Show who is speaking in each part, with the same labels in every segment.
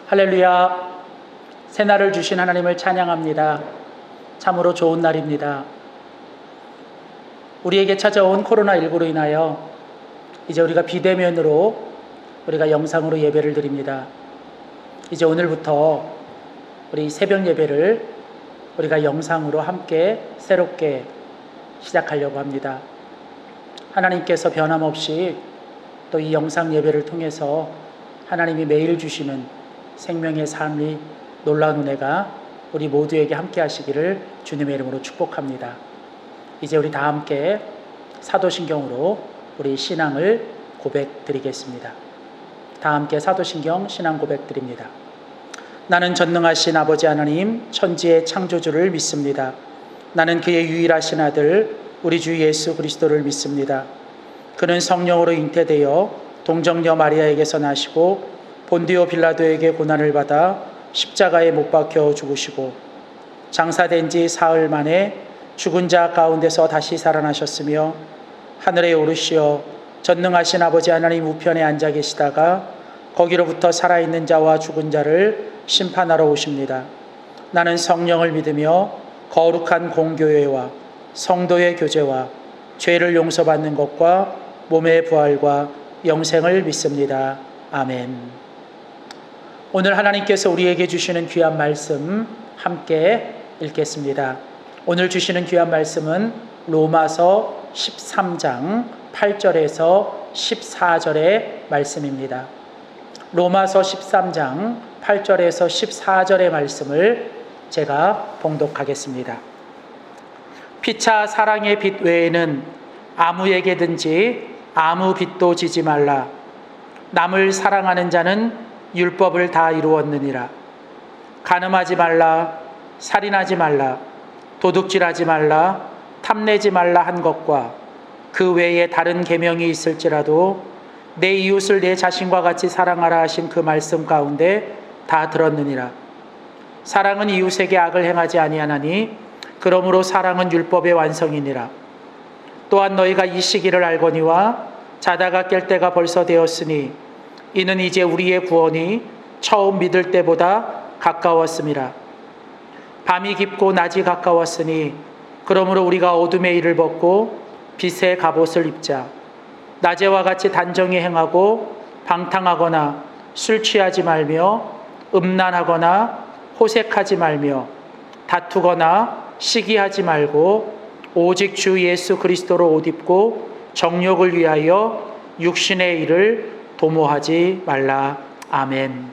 Speaker 1: 할렐루야. 새날을 주신 하나님을 찬양합니다. 참으로 좋은 날입니다. 우리에게 찾아온 코로나19로 인하여 이제 우리가 비대면으로 우리가 영상으로 예배를 드립니다. 이제 오늘부터 우리 새벽 예배를 우리가 영상으로 함께 새롭게 시작하려고 합니다. 하나님께서 변함없이 또 이 영상 예배를 통해서 하나님이 매일 주시는 생명의 삶이 놀라운 은혜가 우리 모두에게 함께 하시기를 주님의 이름으로 축복합니다. 이제 우리 다 함께 사도신경으로 우리 신앙을 고백드리겠습니다. 다 함께 사도신경 신앙 고백드립니다. 나는 전능하신 아버지 하나님 천지의 창조주를 믿습니다. 나는 그의 유일하신 아들 우리 주 예수 그리스도를 믿습니다. 그는 성령으로 잉태되어 동정녀 마리아에게서 나시고 본디오 빌라도에게 고난을 받아 십자가에 못 박혀 죽으시고 장사된 지 사흘 만에 죽은 자 가운데서 다시 살아나셨으며 하늘에 오르시어 전능하신 아버지 하나님 우편에 앉아 계시다가 거기로부터 살아있는 자와 죽은 자를 심판하러 오십니다. 나는 성령을 믿으며 거룩한 공교회와 성도의 교제와 죄를 용서받는 것과 몸의 부활과 영생을 믿습니다. 아멘. 오늘 하나님께서 우리에게 주시는 귀한 말씀 함께 읽겠습니다. 오늘 주시는 귀한 말씀은 로마서 13장 8절에서 14절의 말씀입니다. 로마서 13장 8절에서 14절의 말씀을 제가 봉독하겠습니다. 피차 사랑의 빚 외에는 아무에게든지 아무 빚도 지지 말라. 남을 사랑하는 자는 율법을 다 이루었느니라. 간음하지 말라, 살인하지 말라, 도둑질하지 말라, 탐내지 말라 한 것과 그 외에 다른 계명이 있을지라도 내 이웃을 내 자신과 같이 사랑하라 하신 그 말씀 가운데 다 들었느니라. 사랑은 이웃에게 악을 행하지 아니하나니 그러므로 사랑은 율법의 완성이니라. 또한 너희가 이 시기를 알거니와 자다가 깰 때가 벌써 되었으니 이는 이제 우리의 구원이 처음 믿을 때보다 가까웠음이라. 밤이 깊고 낮이 가까웠으니 그러므로 우리가 어둠의 일을 벗고 빛의 갑옷을 입자. 낮에와 같이 단정히 행하고 방탕하거나 술 취하지 말며 음란하거나 호색하지 말며 다투거나 시기하지 말고 오직 주 예수 그리스도로 옷 입고 정욕을 위하여 육신의 일을 도모하지 말라. 아멘.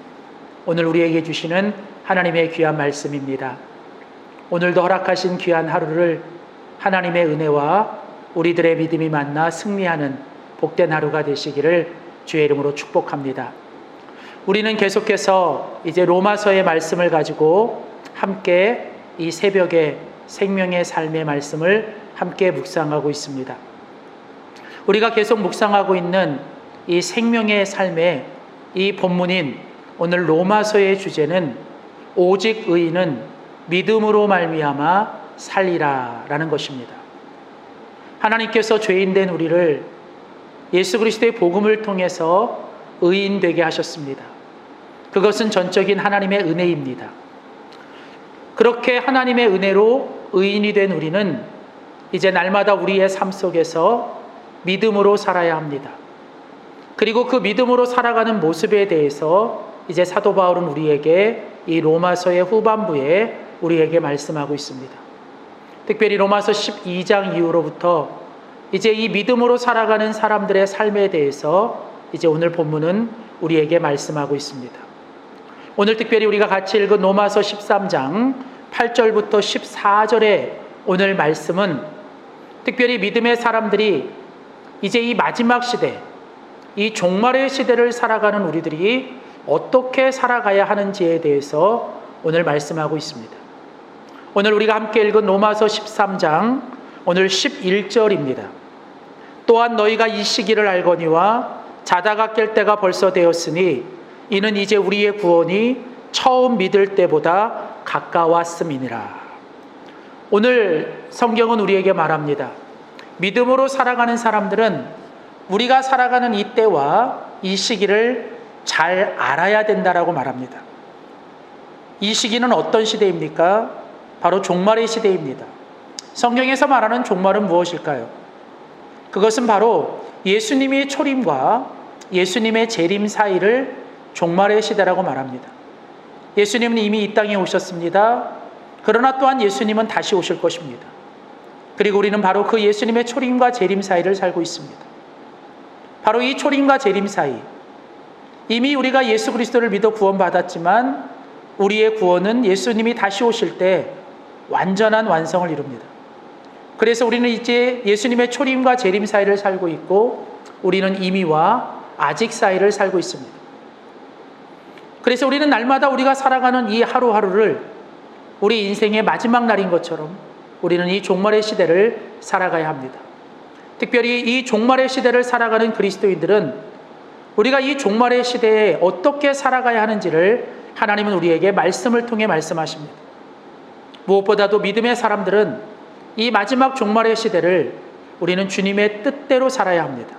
Speaker 1: 오늘 우리에게 주시는 하나님의 귀한 말씀입니다. 오늘도 허락하신 귀한 하루를 하나님의 은혜와 우리들의 믿음이 만나 승리하는 복된 하루가 되시기를 주의 이름으로 축복합니다. 우리는 계속해서 이제 로마서의 말씀을 가지고 함께 이 새벽에 생명의 삶의 말씀을 함께 묵상하고 있습니다. 우리가 계속 묵상하고 있는 이 생명의 삶의 이 본문인 오늘 로마서의 주제는 오직 의인은 믿음으로 말미암아 살리라 라는 것입니다. 하나님께서 죄인된 우리를 예수 그리스도의 복음을 통해서 의인 되게 하셨습니다. 그것은 전적인 하나님의 은혜입니다. 그렇게 하나님의 은혜로 의인이 된 우리는 이제 날마다 우리의 삶 속에서 믿음으로 살아야 합니다. 그리고 그 믿음으로 살아가는 모습에 대해서 이제 사도 바울은 우리에게 이 로마서의 후반부에 우리에게 말씀하고 있습니다. 특별히 로마서 12장 이후로부터 이제 이 믿음으로 살아가는 사람들의 삶에 대해서 이제 오늘 본문은 우리에게 말씀하고 있습니다. 오늘 특별히 우리가 같이 읽은 로마서 13장 8절부터 14절의 오늘 말씀은 특별히 믿음의 사람들이 이제 이 마지막 시대, 이 종말의 시대를 살아가는 우리들이 어떻게 살아가야 하는지에 대해서 오늘 말씀하고 있습니다. 오늘 우리가 함께 읽은 로마서 13장 오늘 11절입니다. 또한 너희가 이 시기를 알거니와 자다가 깰 때가 벌써 되었으니 이는 이제 우리의 구원이 처음 믿을 때보다 가까웠음이니라. 오늘 성경은 우리에게 말합니다. 믿음으로 살아가는 사람들은 우리가 살아가는 이 때와 이 시기를 잘 알아야 된다라고 말합니다. 이 시기는 어떤 시대입니까? 바로 종말의 시대입니다. 성경에서 말하는 종말은 무엇일까요? 그것은 바로 예수님의 초림과 예수님의 재림 사이를 종말의 시대라고 말합니다. 예수님은 이미 이 땅에 오셨습니다. 그러나 또한 예수님은 다시 오실 것입니다. 그리고 우리는 바로 그 예수님의 초림과 재림 사이를 살고 있습니다. 바로 이 초림과 재림 사이, 이미 우리가 예수 그리스도를 믿어 구원받았지만 우리의 구원은 예수님이 다시 오실 때 완전한 완성을 이룹니다. 그래서 우리는 이제 예수님의 초림과 재림 사이를 살고 있고 우리는 이미와 아직 사이를 살고 있습니다. 그래서 우리는 날마다 우리가 살아가는 이 하루하루를 우리 인생의 마지막 날인 것처럼 우리는 이 종말의 시대를 살아가야 합니다. 특별히 이 종말의 시대를 살아가는 그리스도인들은 우리가 이 종말의 시대에 어떻게 살아가야 하는지를 하나님은 우리에게 말씀을 통해 말씀하십니다. 무엇보다도 믿음의 사람들은 이 마지막 종말의 시대를 우리는 주님의 뜻대로 살아야 합니다.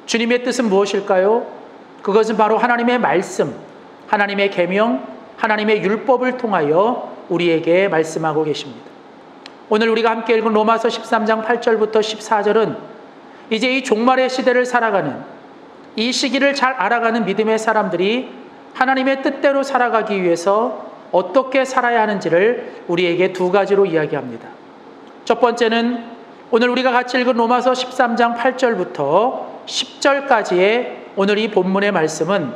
Speaker 1: 주님의 뜻은 무엇일까요? 그것은 바로 하나님의 말씀, 하나님의 계명, 하나님의 율법을 통하여 우리에게 말씀하고 계십니다. 오늘 우리가 함께 읽은 로마서 13장 8절부터 14절은 이제 이 종말의 시대를 살아가는, 이 시기를 잘 알아가는 믿음의 사람들이 하나님의 뜻대로 살아가기 위해서 어떻게 살아야 하는지를 우리에게 두 가지로 이야기합니다. 첫 번째는 오늘 우리가 같이 읽은 로마서 13장 8절부터 10절까지의 오늘 이 본문의 말씀은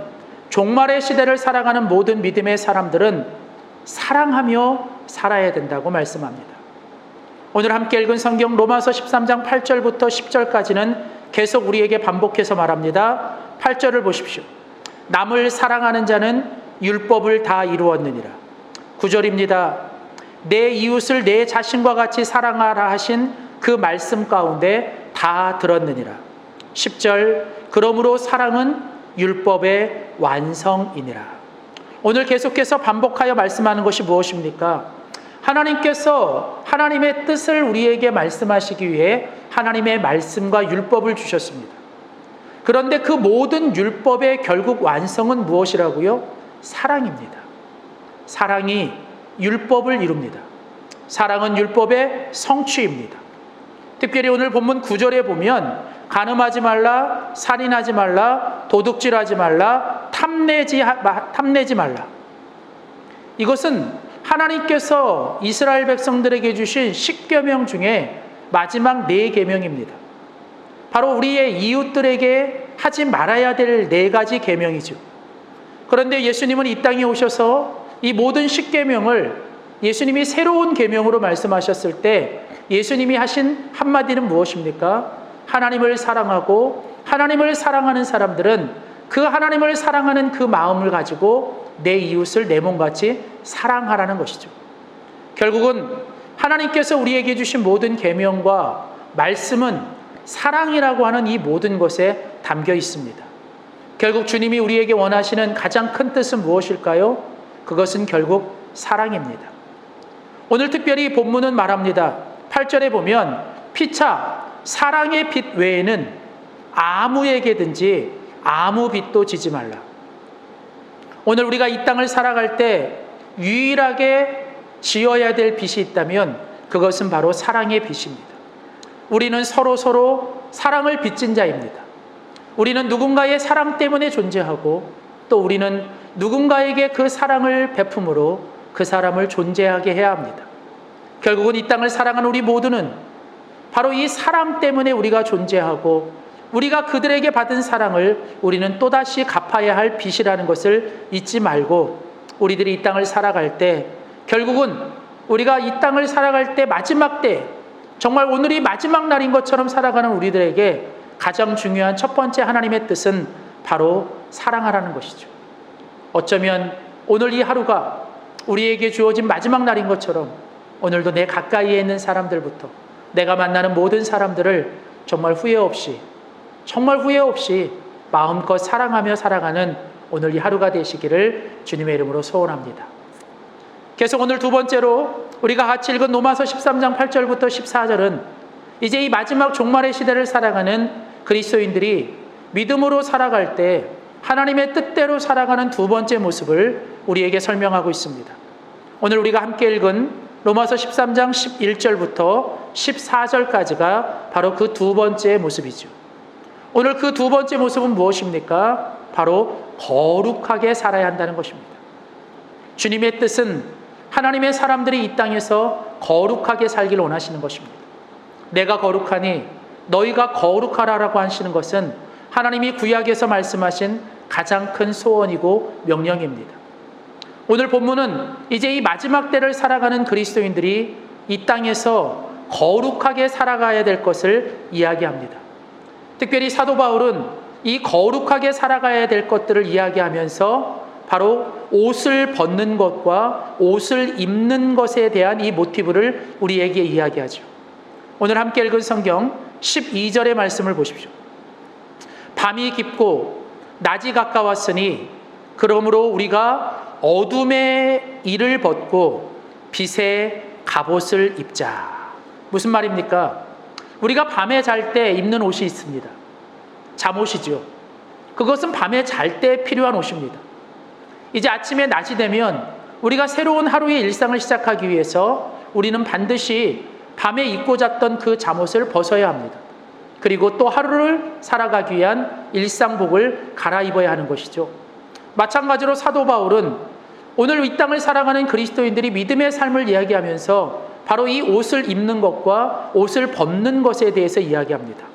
Speaker 1: 종말의 시대를 살아가는 모든 믿음의 사람들은 사랑하며 살아야 된다고 말씀합니다. 오늘 함께 읽은 성경 로마서 13장 8절부터 10절까지는 계속 우리에게 반복해서 말합니다. 8절을 보십시오. 남을 사랑하는 자는 율법을 다 이루었느니라. 9절입니다. 내 이웃을 내 자신과 같이 사랑하라 하신 그 말씀 가운데 다 들었느니라. 10절 그러므로 사랑은 율법의 완성이니라. 오늘 계속해서 반복하여 말씀하는 것이 무엇입니까? 하나님께서 하나님의 뜻을 우리에게 말씀하시기 위해 하나님의 말씀과 율법을 주셨습니다. 그런데 그 모든 율법의 결국 완성은 무엇이라고요? 사랑입니다. 사랑이 율법을 이룹니다. 사랑은 율법의 성취입니다. 특별히 오늘 본문 9절에 보면 간음하지 말라, 살인하지 말라, 도둑질하지 말라, 탐내지 말라. 이것은 하나님께서 이스라엘 백성들에게 주신 10계명 중에 마지막 4계명입니다. 바로 우리의 이웃들에게 하지 말아야 될 4가지 계명이죠. 그런데 예수님은 이 땅에 오셔서 이 모든 10계명을 예수님이 새로운 계명으로 말씀하셨을 때 예수님이 하신 한마디는 무엇입니까? 하나님을 사랑하고 하나님을 사랑하는 사람들은 그 하나님을 사랑하는 그 마음을 가지고 내 이웃을 내 몸같이 사랑하라는 것이죠. 결국은 하나님께서 우리에게 주신 모든 계명과 말씀은 사랑이라고 하는 이 모든 것에 담겨 있습니다. 결국 주님이 우리에게 원하시는 가장 큰 뜻은 무엇일까요? 그것은 결국 사랑입니다. 오늘 특별히 본문은 말합니다. 8절에 보면 피차 사랑의 빛 외에는 아무에게든지 아무 빚도 지지 말라. 오늘 우리가 이 땅을 살아갈 때 유일하게 지어야 될 빚이 있다면 그것은 바로 사랑의 빚입니다. 우리는 서로 사랑을 빚진 자입니다. 우리는 누군가의 사랑 때문에 존재하고 또 우리는 누군가에게 그 사랑을 베품으로 그 사람을 존재하게 해야 합니다. 결국은 이 땅을 사랑하는 우리 모두는 바로 이 사랑 때문에 우리가 존재하고 우리가 그들에게 받은 사랑을 우리는 또다시 갚아야 할 빚이라는 것을 잊지 말고 우리들이 이 땅을 살아갈 때 결국은 우리가 이 땅을 살아갈 때 마지막 때 정말 오늘이 마지막 날인 것처럼 살아가는 우리들에게 가장 중요한 첫 번째 하나님의 뜻은 바로 사랑하라는 것이죠. 어쩌면 오늘 이 하루가 우리에게 주어진 마지막 날인 것처럼 오늘도 내 가까이에 있는 사람들부터 내가 만나는 모든 사람들을 정말 후회 없이 마음껏 사랑하며 살아가는 오늘 이 하루가 되시기를 주님의 이름으로 소원합니다. 계속 오늘 두 번째로 우리가 같이 읽은 로마서 13장 8절부터 14절은 이제 이 마지막 종말의 시대를 살아가는 그리스도인들이 믿음으로 살아갈 때 하나님의 뜻대로 살아가는 두 번째 모습을 우리에게 설명하고 있습니다. 오늘 우리가 함께 읽은 로마서 13장 11절부터 14절까지가 바로 그 두 번째 모습이죠. 오늘 그 두 번째 모습은 무엇입니까? 바로 거룩하게 살아야 한다는 것입니다. 주님의 뜻은 하나님의 사람들이 이 땅에서 거룩하게 살기를 원하시는 것입니다. 내가 거룩하니 너희가 거룩하라라고 하시는 것은 하나님이 구약에서 말씀하신 가장 큰 소원이고 명령입니다. 오늘 본문은 이제 이 마지막 때를 살아가는 그리스도인들이 이 땅에서 거룩하게 살아가야 될 것을 이야기합니다. 특별히 사도 바울은 이 거룩하게 살아가야 될 것들을 이야기하면서 바로 옷을 벗는 것과 옷을 입는 것에 대한 이 모티브를 우리에게 이야기하죠. 오늘 함께 읽은 성경 12절의 말씀을 보십시오. 밤이 깊고 낮이 가까웠으니 그러므로 우리가 어둠의 일을 벗고 빛의 갑옷을 입자. 무슨 말입니까? 우리가 밤에 잘 때 입는 옷이 있습니다. 잠옷이죠. 그것은 밤에 잘 때 필요한 옷입니다. 이제 아침에 낮이 되면 우리가 새로운 하루의 일상을 시작하기 위해서 우리는 반드시 밤에 입고 잤던 그 잠옷을 벗어야 합니다. 그리고 또 하루를 살아가기 위한 일상복을 갈아입어야 하는 것이죠. 마찬가지로 사도 바울은 오늘 이 땅을 살아가는 그리스도인들이 믿음의 삶을 이야기하면서 바로 이 옷을 입는 것과 옷을 벗는 것에 대해서 이야기합니다.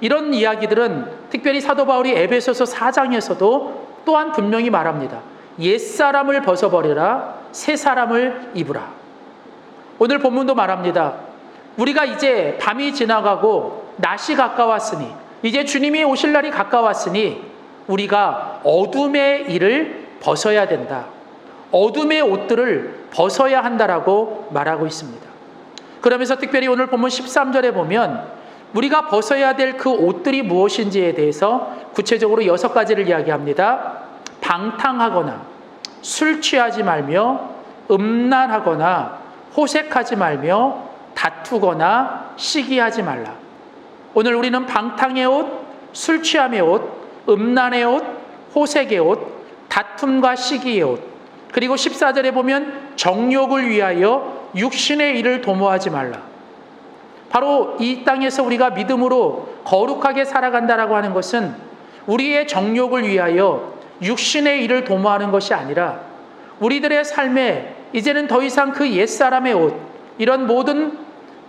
Speaker 1: 이런 이야기들은 특별히 사도 바울이 에베소서 4장에서도 또한 분명히 말합니다. 옛사람을 벗어버려라, 새 사람을 입으라. 오늘 본문도 말합니다. 우리가 이제 밤이 지나가고 낮이 가까웠으니, 이제 주님이 오실 날이 가까웠으니 우리가 어둠의 일을 벗어야 된다. 어둠의 옷들을 벗어야 한다라고 말하고 있습니다. 그러면서 특별히 오늘 본문 13절에 보면 우리가 벗어야 될 그 옷들이 무엇인지에 대해서 구체적으로 6가지를 이야기합니다. 방탕하거나 술 취하지 말며 음란하거나 호색하지 말며 다투거나 시기하지 말라. 오늘 우리는 방탕의 옷, 술 취함의 옷, 음란의 옷, 호색의 옷, 다툼과 시기의 옷, 그리고 14절에 보면 정욕을 위하여 육신의 일을 도모하지 말라. 바로 이 땅에서 우리가 믿음으로 거룩하게 살아간다라고 하는 것은 우리의 정욕을 위하여 육신의 일을 도모하는 것이 아니라 우리들의 삶에 이제는 더 이상 그 옛사람의 옷, 이런 모든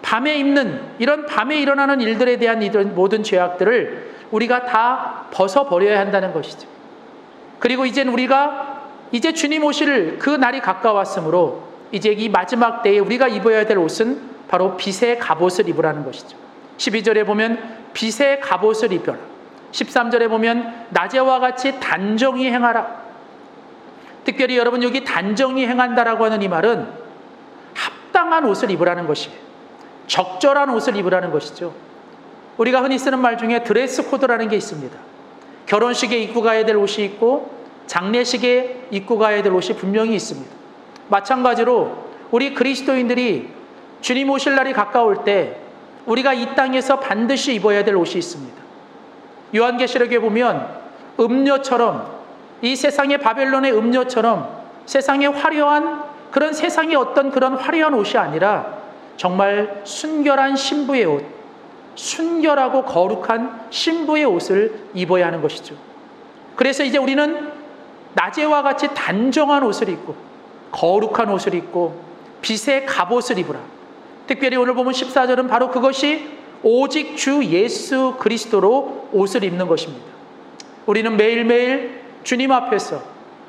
Speaker 1: 밤에 입는, 이런 밤에 일어나는 일들에 대한 이런 모든 죄악들을 우리가 다 벗어버려야 한다는 것이죠. 그리고 이제는 우리가 이제 주님 오실 그 날이 가까웠으므로 이제 이 마지막 때에 우리가 입어야 될 옷은 바로 빛의 갑옷을 입으라는 것이죠. 12절에 보면 빛의 갑옷을 입혀라. 13절에 보면 낮에와 같이 단정히 행하라. 특별히 여러분, 여기 단정히 행한다라고 하는 이 말은 합당한 옷을 입으라는 것이에요. 적절한 옷을 입으라는 것이죠. 우리가 흔히 쓰는 말 중에 드레스 코드라는 게 있습니다. 결혼식에 입고 가야 될 옷이 있고 장례식에 입고 가야 될 옷이 분명히 있습니다. 마찬가지로 우리 그리스도인들이 주님 오실 날이 가까울 때 우리가 이 땅에서 반드시 입어야 될 옷이 있습니다. 요한계시록에 보면 음료처럼, 이 세상의 바벨론의 음료처럼 세상의 화려한 그런 세상의 어떤 그런 화려한 옷이 아니라 정말 순결한 신부의 옷, 순결하고 거룩한 신부의 옷을 입어야 하는 것이죠. 그래서 이제 우리는 낮에와 같이 단정한 옷을 입고 거룩한 옷을 입고 빛의 갑옷을 입으라. 특별히 오늘 보면 14절은 바로 그것이 오직 주 예수 그리스도로 옷을 입는 것입니다. 우리는 매일매일 주님 앞에서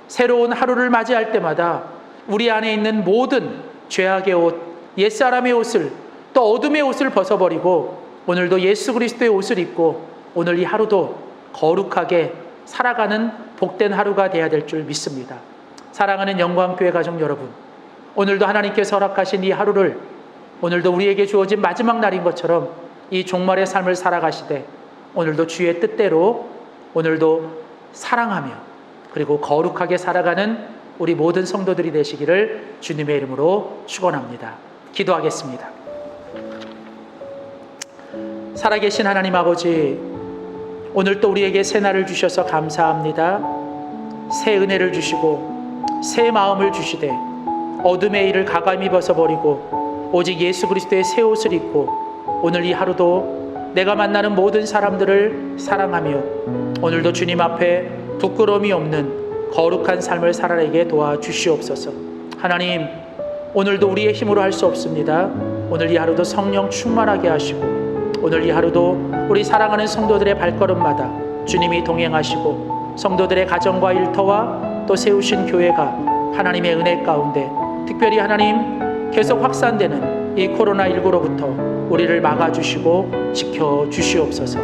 Speaker 1: 새로운 하루를 맞이할 때마다 우리 안에 있는 모든 죄악의 옷, 옛사람의 옷을, 또 어둠의 옷을 벗어버리고 오늘도 예수 그리스도의 옷을 입고 오늘 이 하루도 거룩하게 살아가는 복된 하루가 되어야 될 줄 믿습니다. 사랑하는 영광교회 가족 여러분, 오늘도 하나님께서 허락하신 이 하루를 오늘도 우리에게 주어진 마지막 날인 것처럼 이 종말의 삶을 살아가시되 오늘도 주의 뜻대로 오늘도 사랑하며 그리고 거룩하게 살아가는 우리 모든 성도들이 되시기를 주님의 이름으로 축원합니다. 기도하겠습니다. 살아계신 하나님 아버지, 오늘 또 우리에게 새 날을 주셔서 감사합니다. 새 은혜를 주시고 새 마음을 주시되 어둠의 일을 가감히 벗어버리고 오직 예수 그리스도의 새 옷을 입고 오늘 이 하루도 내가 만나는 모든 사람들을 사랑하며 오늘도 주님 앞에 부끄러움이 없는 거룩한 삶을 살아내게 도와주시옵소서. 하나님, 오늘도 우리의 힘으로 할 수 없습니다. 오늘 이 하루도 성령 충만하게 하시고 오늘 이 하루도 우리 사랑하는 성도들의 발걸음마다 주님이 동행하시고 성도들의 가정과 일터와 또 세우신 교회가 하나님의 은혜 가운데 특별히 하나님 계속 확산되는 이 코로나19로부터 우리를 막아주시고 지켜주시옵소서.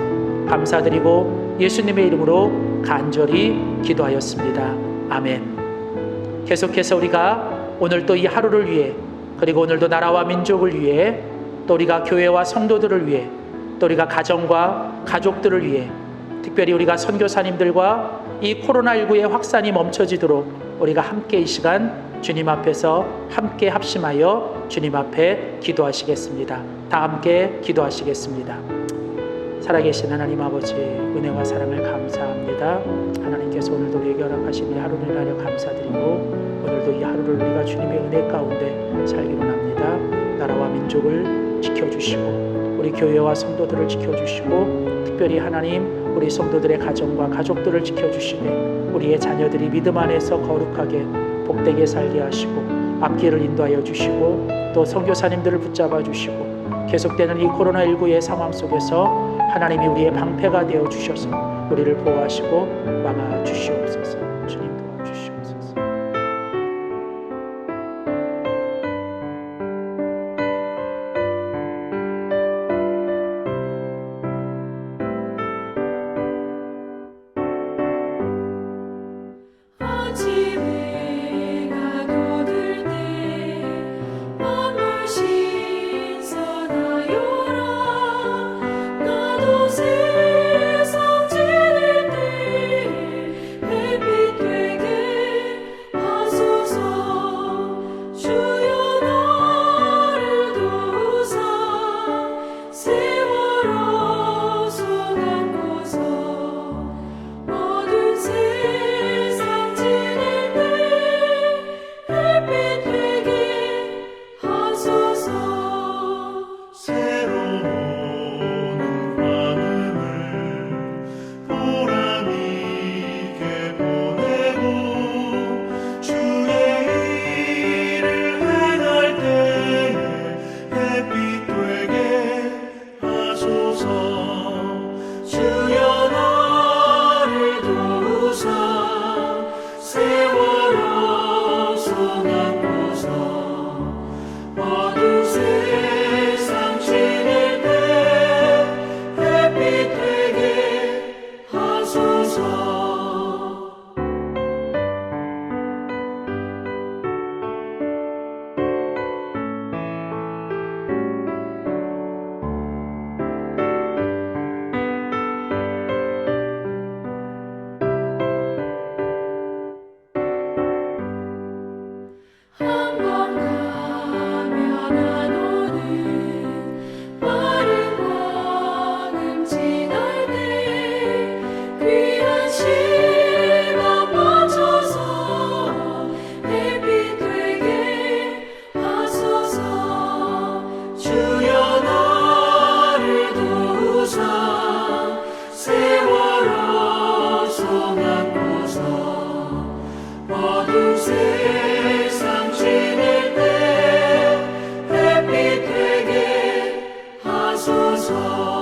Speaker 1: 감사드리고 예수님의 이름으로 간절히 기도하였습니다. 아멘. 계속해서 우리가 오늘 또 이 하루를 위해 그리고 오늘도 나라와 민족을 위해 또 우리가 교회와 성도들을 위해 또 우리가 가정과 가족들을 위해 특별히 우리가 선교사님들과 이 코로나19의 확산이 멈춰지도록 우리가 함께 이 시간 주님 앞에서 함께 합심하여 주님 앞에 기도하시겠습니다. 다 함께 기도하시겠습니다. 살아계신 하나님 아버지, 은혜와 사랑을 감사합니다. 하나님께서 오늘도 우리에게 허락하신 이 하루를 인하여 감사드리고 오늘도 이 하루를 우리가 주님의 은혜 가운데 살기로 합니다. 나라와 민족을 지켜주시고 우리 교회와 성도들을 지켜주시고 특별히 하나님 우리 성도들의 가정과 가족들을 지켜주시되 우리의 자녀들이 믿음 안에서 거룩하게 복되게 살게 하시고 앞길을 인도하여 주시고 또 선교사님들을 붙잡아 주시고 계속되는 이 코로나19의 상황 속에서 하나님이 우리의 방패가 되어 주셔서 우리를 보호하시고 막아 주시옵소서. 주님 도와주시옵소서.
Speaker 2: 아침에 가도 들 때 만물 신선하여라. 나도 세상 지낼 때 햇빛 되게 하소서. 주여 나를 도우사 세월호 손 안고서 어두운 세상 지낼 때 햇빛 되게 하소서.
Speaker 3: 새로운 관음을 보람 있게 보내고 주의 일을 행할 때에 햇빛 되게 하소서. 주여 나를 도우사 세월호 손 안고서 어두운 세상 지낼 때 햇빛 되게 하소서.
Speaker 2: 한 번 가면 안 오는 빠른 광음 지날 때 귀한 시간 맞춰서 햇빛 되게 하소서. 주여 나를 도우사 세월호 손 안고서 어두운 세상 지낼 때 햇빛 되게 하소서.